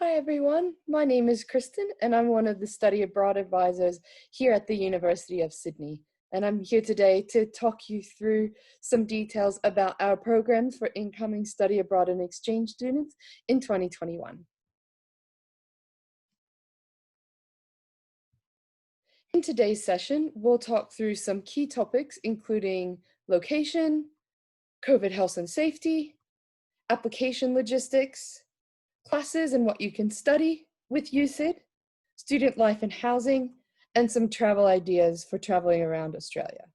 Hi everyone, my name is Kristen and I'm one of the study abroad advisors here at the University of Sydney. And I'm here today to talk you through some details about our programs for incoming study abroad and exchange students in 2021. In today's session, we'll talk through some key topics including location, COVID health and safety, application logistics, classes and what you can study with USyd, student life and housing, and some travel ideas for traveling around Australia.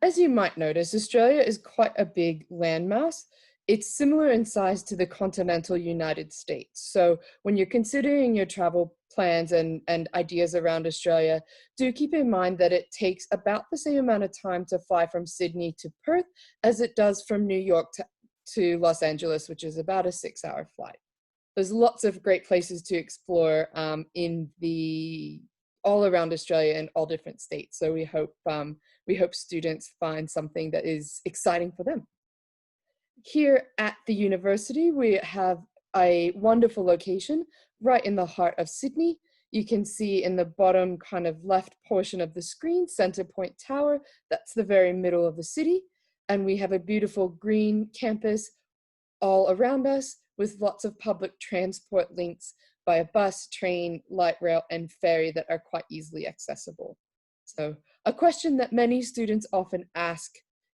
As you might notice, Australia is quite a big landmass. It's similar in size to the continental United States. So when you're considering your travel plans and ideas around Australia, do keep in mind that it takes about the same amount of time to fly from Sydney to Perth as it does from New York to Los Angeles, which is about a 6-hour flight. There's lots of great places to explore all around Australia and all different states. So we hope students find something that is exciting for them. Here at the university, we have a wonderful location right in the heart of Sydney. You can see in the bottom kind of left portion of the screen, Centre Point Tower. That's the very middle of the city. And we have a beautiful green campus all around us with lots of public transport links via bus, train, light rail, and ferry that are quite easily accessible. So a question that many students often ask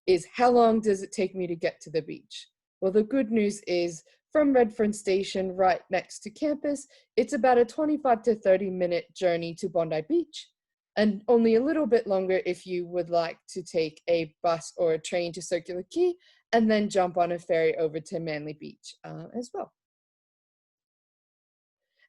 is, how long does it take me to get to the beach? Well, the good news is from Redfern Station right next to campus, it's about a 25 to 30-minute journey to Bondi Beach, and only a little bit longer if you would like to take a bus or a train to Circular Quay and then jump on a ferry over to Manly Beach as well.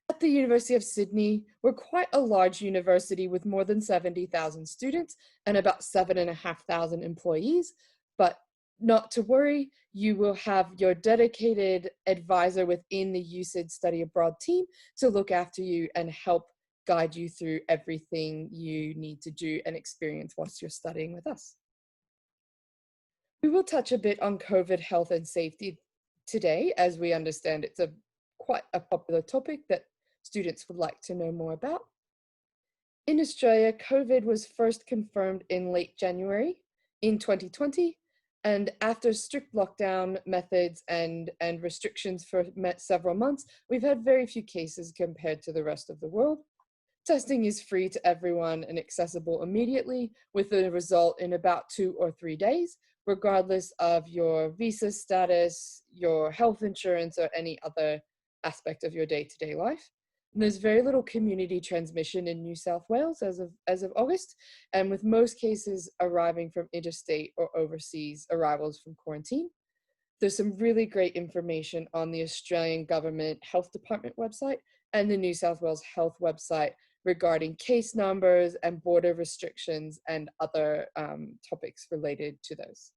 At the University of Sydney, we're quite a large university with more than 70,000 students and about 7,500 employees, but not to worry, you will have your dedicated advisor within the USyd Study Abroad team to look after you and help guide you through everything you need to do and experience whilst you're studying with us. We will touch a bit on COVID health and safety today, as we understand it's quite a popular topic that students would like to know more about. In Australia, COVID was first confirmed in late January in 2020, and after strict lockdown methods and restrictions for several months, we've had very few cases compared to the rest of the world. Testing is free to everyone and accessible immediately, with the result in about 2 or 3 days, regardless of your visa status, your health insurance, or any other aspect of your day-to-day life. And there's very little community transmission in New South Wales as of August, and with most cases arriving from interstate or overseas arrivals from quarantine. There's some really great information on the Australian Government Health Department website and the New South Wales Health website regarding case numbers and border restrictions and other topics related to those.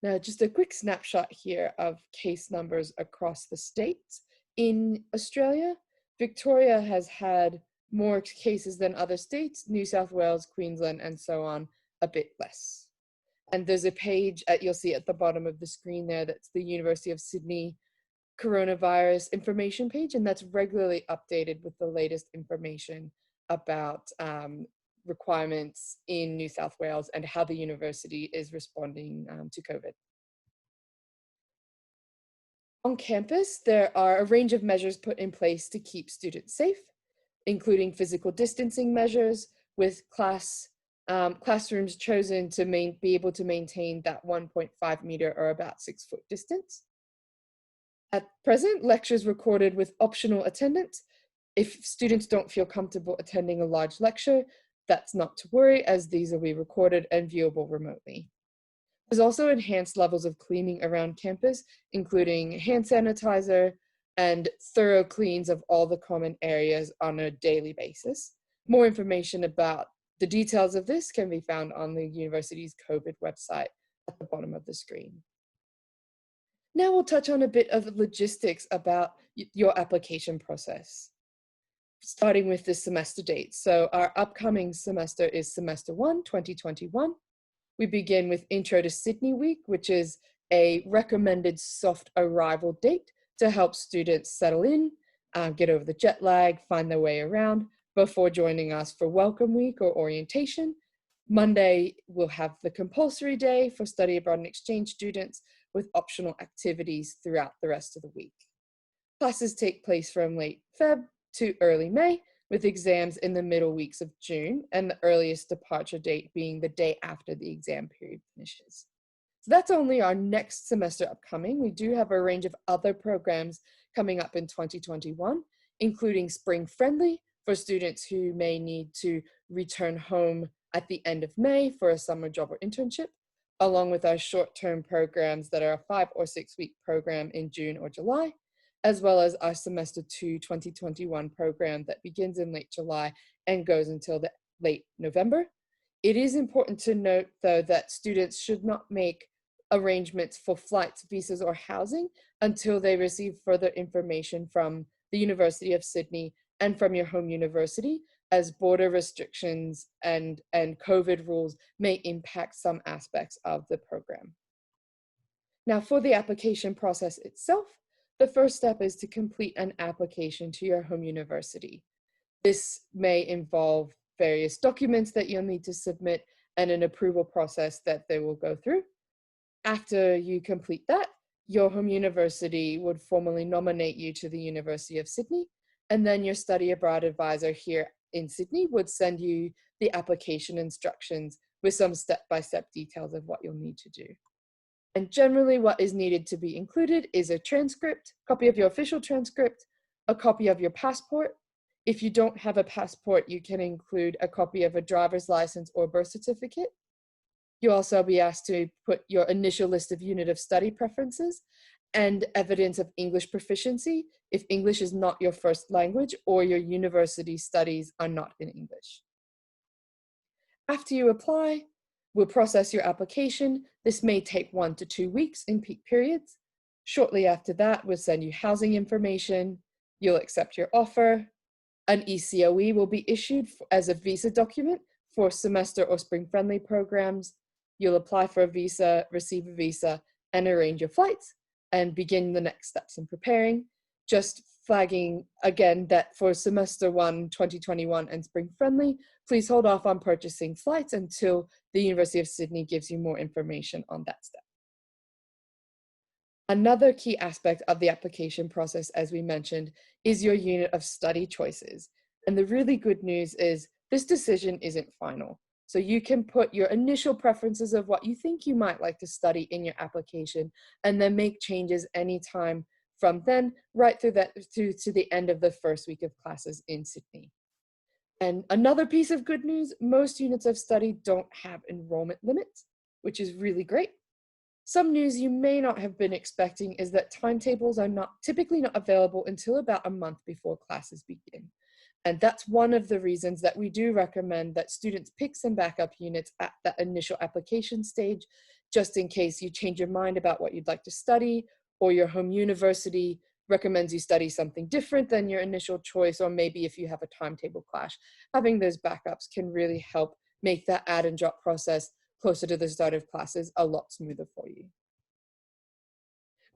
Now, just a quick snapshot here of case numbers across the states. In Australia, Victoria has had more cases than other states, New South Wales, Queensland, and so on, a bit less. And there's a page, you'll see at the bottom of the screen there, that's the University of Sydney coronavirus information page, and that's regularly updated with the latest information about requirements in New South Wales and how the university is responding to COVID. On campus, there are a range of measures put in place to keep students safe, including physical distancing measures, with classrooms chosen to be able to maintain that 1.5 meter or about 6 foot distance. At present, lectures recorded with optional attendance. If students don't feel comfortable attending a large lecture, that's not to worry, as these will be recorded and viewable remotely. There's also enhanced levels of cleaning around campus, including hand sanitizer and thorough cleans of all the common areas on a daily basis. More information about the details of this can be found on the university's COVID website at the bottom of the screen. Now we'll touch on a bit of the logistics about your application process, starting with the semester dates. So our upcoming semester is semester 1, 2021. We begin with Intro to Sydney Week, which is a recommended soft arrival date to help students settle in, get over the jet lag, find their way around before joining us for Welcome Week or orientation. Monday, we'll have the compulsory day for study abroad and exchange students with optional activities throughout the rest of the week. Classes take place from late Feb to early May, with exams in the middle weeks of June, and the earliest departure date being the day after the exam period finishes. So that's only our next semester upcoming. We do have a range of other programs coming up in 2021, including Spring Friendly for students who may need to return home at the end of May for a summer job or internship, along with our short-term programs that are a 5 or 6 week program in June or July, as well as our Semester 2 2021 program that begins in late July and goes until the late November. It is important to note, though, that students should not make arrangements for flights, visas, or housing until they receive further information from the University of Sydney and from your home university, as border restrictions and COVID rules may impact some aspects of the program. Now, for the application process itself, the first step is to complete an application to your home university. This may involve various documents that you'll need to submit and an approval process that they will go through. After you complete that, your home university would formally nominate you to the University of Sydney, and then your study abroad advisor here in Sydney would send you the application instructions with some step-by-step details of what you'll need to do. And generally what is needed to be included is a transcript, copy of your official transcript, a copy of your passport. If you don't have a passport, you can include a copy of a driver's license or birth certificate. You'll also be asked to put your initial list of unit of study preferences and evidence of English proficiency if English is not your first language or your university studies are not in English. After you apply, we'll process your application. This may take 1 to 2 weeks in peak periods. Shortly after that, we'll send you housing information. You'll accept your offer. An ECOE will be issued as a visa document for semester or spring friendly programs. You'll apply for a visa, receive a visa, and arrange your flights and begin the next steps in preparing. Just flagging again that for semester 1, 2021 and spring friendly, please hold off on purchasing flights until the University of Sydney gives you more information on that step. Another key aspect of the application process, as we mentioned, is your unit of study choices. And the really good news is this decision isn't final. So you can put your initial preferences of what you think you might like to study in your application and then make changes anytime from then right through to the end of the first week of classes in Sydney. And another piece of good news, most units of study don't have enrollment limits, which is really great. Some news you may not have been expecting is that timetables are typically not available until about a month before classes begin. And that's one of the reasons that we do recommend that students pick some backup units at that initial application stage, just in case you change your mind about what you'd like to study, or your home university recommends you study something different than your initial choice, or maybe if you have a timetable clash. Having those backups can really help make that add and drop process closer to the start of classes a lot smoother for you.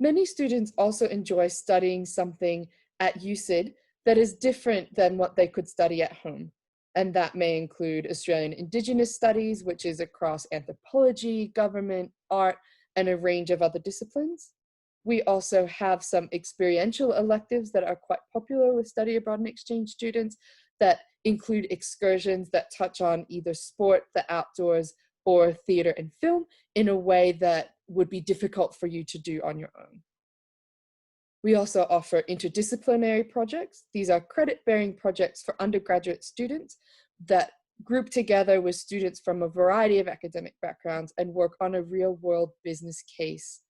Many students also enjoy studying something at USyd that is different than what they could study at home. And that may include Australian Indigenous Studies, which is across anthropology, government, art, and a range of other disciplines. We also have some experiential electives that are quite popular with study abroad and exchange students that include excursions that touch on either sport, the outdoors, or theater and film in a way that would be difficult for you to do on your own. We also offer interdisciplinary projects. These are credit-bearing projects for undergraduate students that group together with students from a variety of academic backgrounds and work on a real-world business case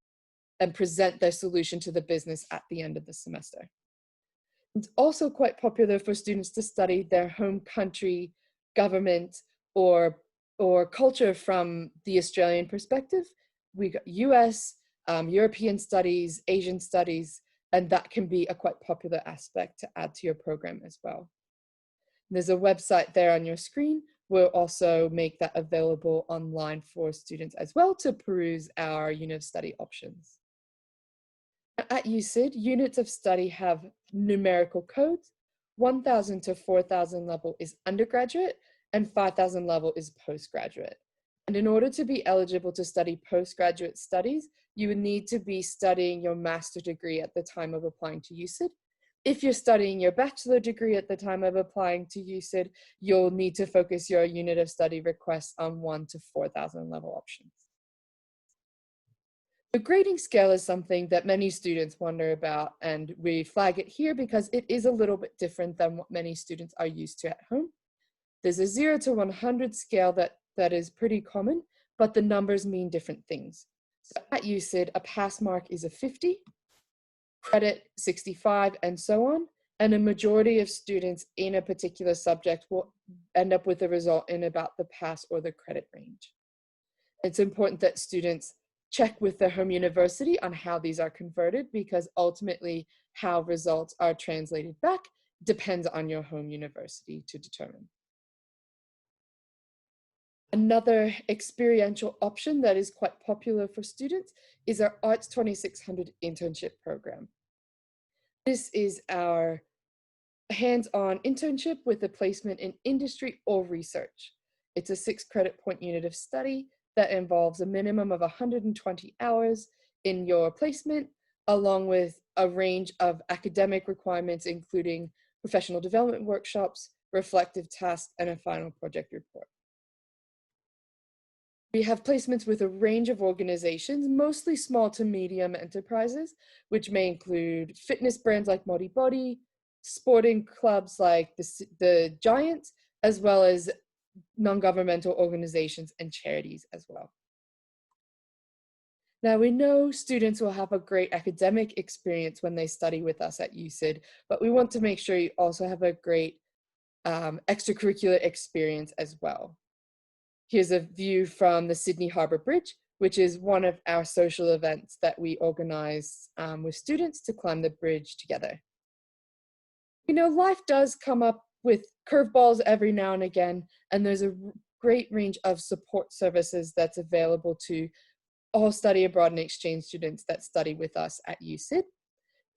and present their solution to the business at the end of the semester. It's also quite popular for students to study their home country, government, or culture from the Australian perspective. We got US, European studies, Asian studies, and that can be a quite popular aspect to add to your program as well. There's a website there on your screen. We'll also make that available online for students as well to peruse our unit of study options. At UCID, units of study have numerical codes. 1,000 to 4,000 level is undergraduate and 5,000 level is postgraduate. And in order to be eligible to study postgraduate studies, you would need to be studying your master's degree at the time of applying to UCID. If you're studying your bachelor degree at the time of applying to UCID, you'll need to focus your unit of study requests on 1 to 4,000 level options. The grading scale is something that many students wonder about, and we flag it here because it is a little bit different than what many students are used to at home. There's a 0 to 100 scale that is pretty common, but the numbers mean different things. So at UCID, a pass mark is a 50, credit 65, and so on. And a majority of students in a particular subject will end up with a result in about the pass or the credit range. It's important that students check with their home university on how these are converted, because ultimately how results are translated back depends on your home university to determine. Another experiential option that is quite popular for students is our Arts 2600 internship program. This is our hands-on internship with a placement in industry or research. It's a 6 credit point unit of study that involves a minimum of 120 hours in your placement, along with a range of academic requirements, including professional development workshops, reflective tasks, and a final project report. We have placements with a range of organizations, mostly small to medium enterprises, which may include fitness brands like Modibodi, sporting clubs like the Giants, as well as non-governmental organizations and charities as well. Now, we know students will have a great academic experience when they study with us at UCID, but we want to make sure you also have a great extracurricular experience as well. Here's a view from the Sydney Harbour Bridge, which is one of our social events that we organize with students to climb the bridge together. You know, life does come up with curveballs every now and again, and there's a great range of support services that's available to all study abroad and exchange students that study with us at UCID.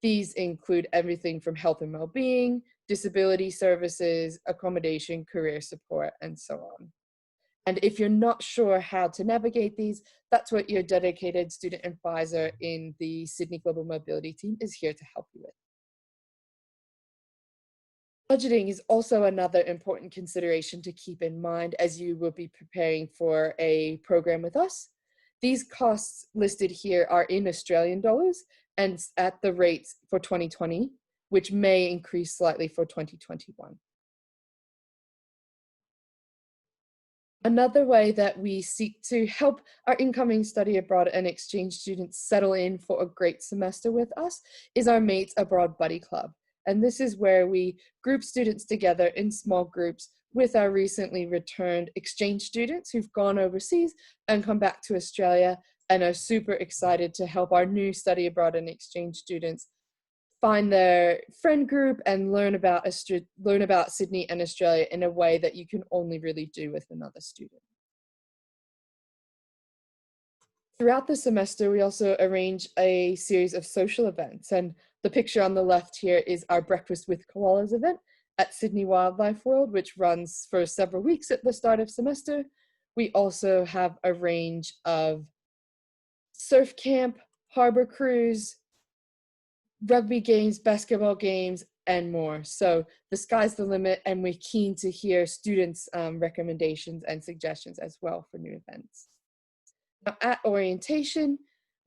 These include everything from health and well-being, disability services, accommodation, career support, and so on. And if you're not sure how to navigate these, that's what your dedicated student advisor in the Sydney Global Mobility team is here to help you with. Budgeting is also another important consideration to keep in mind as you will be preparing for a program with us. These costs listed here are in Australian dollars and at the rates for 2020, which may increase slightly for 2021. Another way that we seek to help our incoming study abroad and exchange students settle in for a great semester with us is our Mates Abroad Buddy Club. And this is where we group students together in small groups with our recently returned exchange students who've gone overseas and come back to Australia and are super excited to help our new study abroad and exchange students find their friend group and learn about Sydney and Australia in a way that you can only really do with another student. Throughout the semester, we also arrange a series of social events, and the picture on the left here is our Breakfast with Koalas event at Sydney Wildlife World, which runs for several weeks at the start of semester. We also have a range of surf camp, harbor cruise, rugby games, basketball games, and more. So the sky's the limit, and we're keen to hear students' recommendations and suggestions as well for new events. Now, at orientation,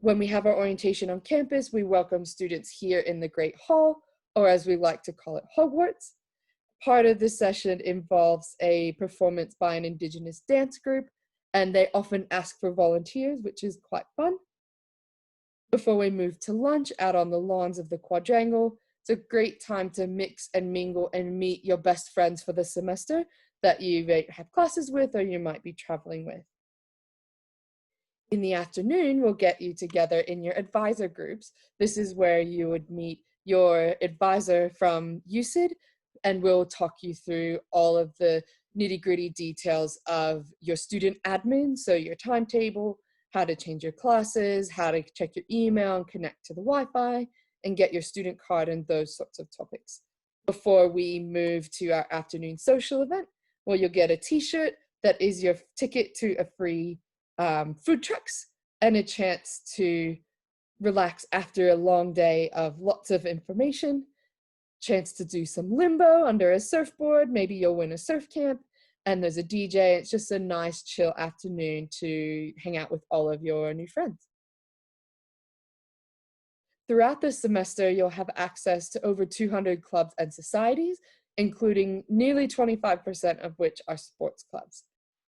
when we have our orientation on campus, we welcome students here in the Great Hall, or as we like to call it, Hogwarts. Part of this session involves a performance by an Indigenous dance group, and they often ask for volunteers, which is quite fun. Before we move to lunch out on the lawns of the Quadrangle, it's a great time to mix and mingle and meet your best friends for the semester that you have classes with or you might be traveling with. In the afternoon, we'll get you together in your advisor groups. This is where you would meet your advisor from UCID, and we'll talk you through all of the nitty-gritty details of your student admin, so your timetable, how to change your classes, how to check your email and connect to the Wi-Fi, and get your student card and those sorts of topics. Before we move to our afternoon social event, where you'll get a t-shirt that is your ticket to a free food trucks and a chance to relax after a long day of lots of information, chance to do some limbo under a surfboard, maybe you'll win a surf camp, and there's a DJ. It's just a nice chill afternoon to hang out with all of your new friends. Throughout the semester, you'll have access to over 200 clubs and societies, including nearly 25% of which are sports clubs.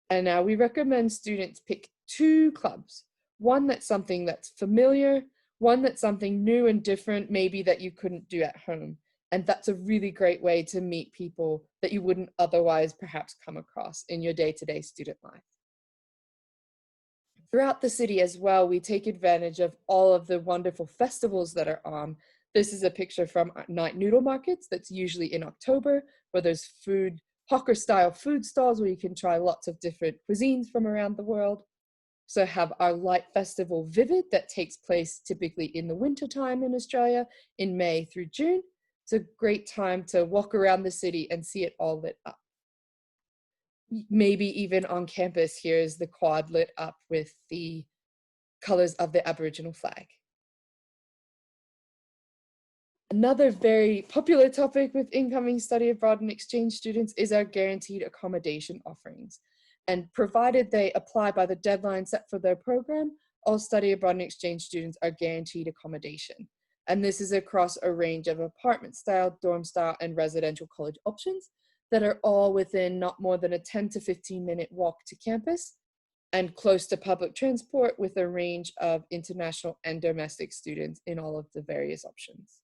And now we recommend students pick 2 clubs, one that's something that's familiar, one that's something new and different, maybe that you couldn't do at home. And that's a really great way to meet people that you wouldn't otherwise perhaps come across in your day-to-day student life. Throughout the city as well, we take advantage of all of the wonderful festivals that are on. This is a picture from Night Noodle Markets that's usually in October, where there's food, hawker-style food stalls where you can try lots of different cuisines from around the world. So have our light festival Vivid that takes place typically in the wintertime in Australia in May through June. It's a great time to walk around the city and see it all lit up. Maybe even on campus, here's the quad lit up with the colors of the Aboriginal flag. Another very popular topic with incoming study abroad and exchange students is our guaranteed accommodation offerings. And provided they apply by the deadline set for their program, all study abroad and exchange students are guaranteed accommodation. And this is across a range of apartment style, dorm style, and residential college options that are all within not more than a 10 to 15 minute walk to campus and close to public transport, with a range of international and domestic students in all of the various options.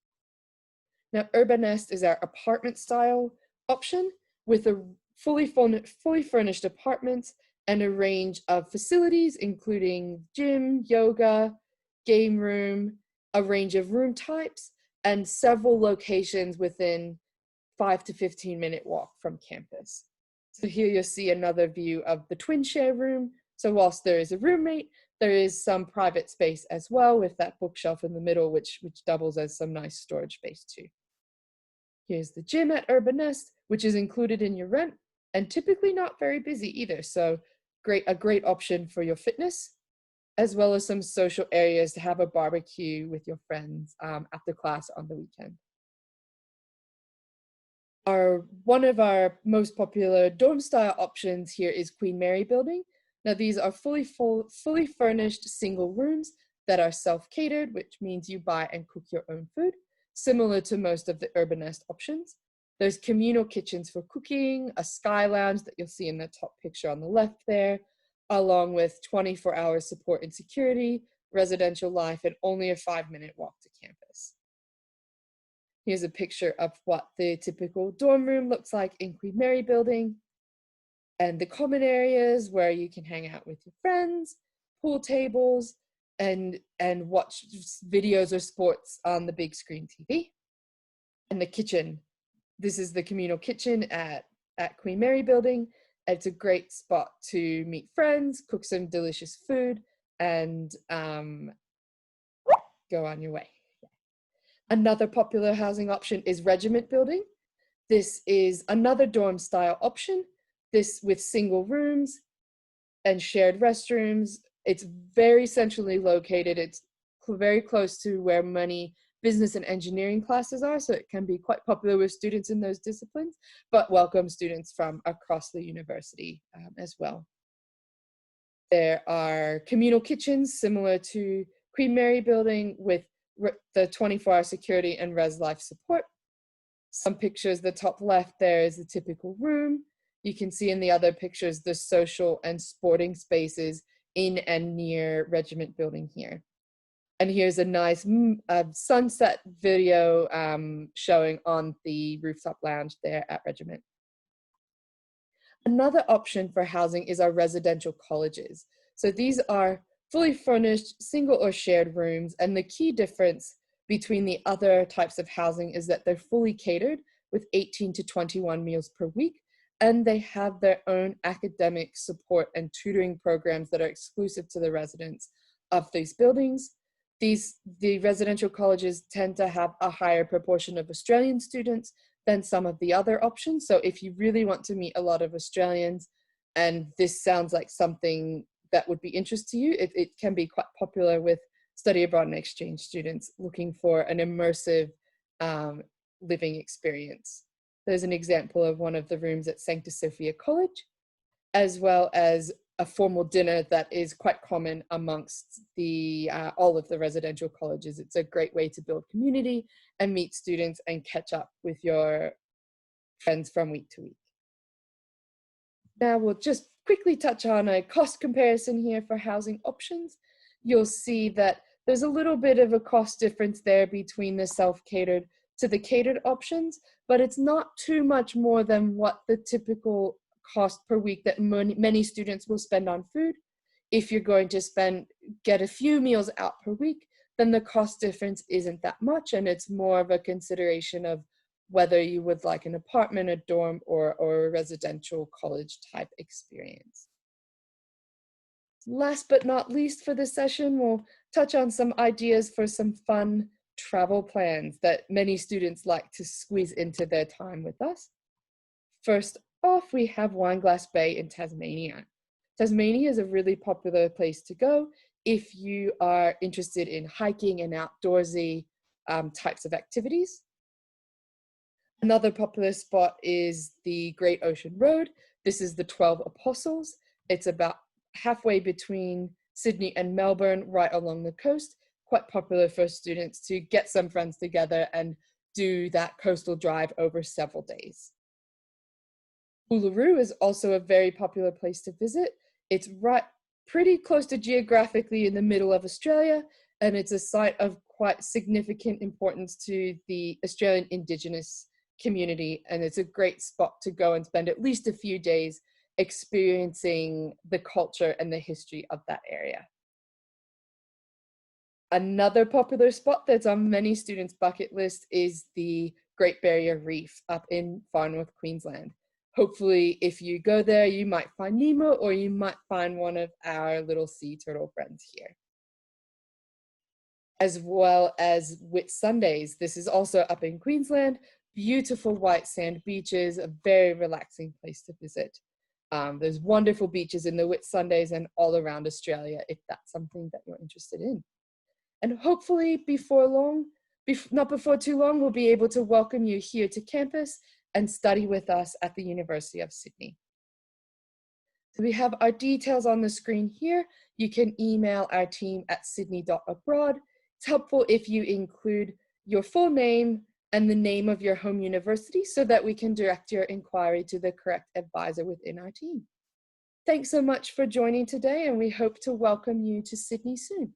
Now, Urban Nest is our apartment style option with a fully furnished apartments and a range of facilities, including gym, yoga, game room, a range of room types, and several locations within 5 to 15 minute walk from campus. So here you'll see another view of the twin share room. So whilst there is a roommate, there is some private space as well, with that bookshelf in the middle, which doubles as some nice storage space too. Here's the gym at Urban Nest, which is included in your rent and typically not very busy either. So a great option for your fitness, as well as some social areas to have a barbecue with your friends after class on the weekend. One of our most popular dorm style options here is Queen Mary Building. Now these are fully furnished single rooms that are self-catered, which means you buy and cook your own food, similar to most of the Urban Nest options. There's communal kitchens for cooking, a sky lounge that you'll see in the top picture on the left there, along with 24-hour support and security, residential life, and only a 5-minute walk to campus. Here's a picture of what the typical dorm room looks like in Queen Mary Building, and the common areas where you can hang out with your friends, pool tables, and watch videos or sports on the big screen TV. And the kitchen. This is the communal kitchen at Queen Mary Building. It's a great spot to meet friends, cook some delicious food, and go on your way. Another popular housing option is Regiment Building. This is another dorm style option, this with single rooms and shared restrooms. It's very centrally located. It's very close to where many business and engineering classes are, so it can be quite popular with students in those disciplines, but welcome students from across the university as well. There are communal kitchens similar to Queen Mary Building with the 24-hour security and res life support. Some pictures, the top left there is a typical room. You can see in the other pictures the social and sporting spaces in and near Regiment Building here. And here's a nice sunset video showing on the rooftop lounge there at Regiment. Another option for housing is our residential colleges. So these are fully furnished single or shared rooms, and the key difference between the other types of housing is that they're fully catered with 18 to 21 meals per week, and they have their own academic support and tutoring programs that are exclusive to the residents of these buildings. The residential colleges tend to have a higher proportion of Australian students than some of the other options. So if you really want to meet a lot of Australians, and this sounds like something that would be interest to you, it can be quite popular with study abroad and exchange students looking for an immersive living experience. There's an example of one of the rooms at Sancta Sophia College, as well as a formal dinner that is quite common amongst all of the residential colleges. It's a great way to build community and meet students and catch up with your friends from week to week. Now we'll just quickly touch on a cost comparison here for housing options. You'll see that there's a little bit of a cost difference there between the self-catered to the catered options, but it's not too much more than what the typical cost per week that many students will spend on food. If you're going to get a few meals out per week, then the cost difference isn't that much, and it's more of a consideration of whether you would like an apartment, a dorm, or a residential college type experience. Last but not least for this session, we'll touch on some ideas for some fun travel plans that many students like to squeeze into their time with us. First off, we have Wineglass Bay in Tasmania. Tasmania is a really popular place to go if you are interested in hiking and outdoorsy types of activities. Another popular spot is the Great Ocean Road. This is the 12 Apostles. It's about halfway between Sydney and Melbourne, right along the coast. Quite popular for students to get some friends together and do that coastal drive over several days. Uluru is also a very popular place to visit. It's pretty close to geographically in the middle of Australia, and it's a site of quite significant importance to the Australian Indigenous community, and it's a great spot to go and spend at least a few days experiencing the culture and the history of that area. Another popular spot that's on many students' bucket list is the Great Barrier Reef up in far north Queensland. Hopefully, if you go there, you might find Nemo, or you might find one of our little sea turtle friends here. As well as Whitsundays. This is also up in Queensland. Beautiful white sand beaches, a very relaxing place to visit. There's wonderful beaches in the Whitsundays and all around Australia if that's something that you're interested in. And hopefully not before too long, we'll be able to welcome you here to campus and study with us at the University of Sydney. So we have our details on the screen here. You can email our team at sydney.abroad. It's helpful if you include your full name and the name of your home university so that we can direct your inquiry to the correct advisor within our team. Thanks so much for joining today, and we hope to welcome you to Sydney soon.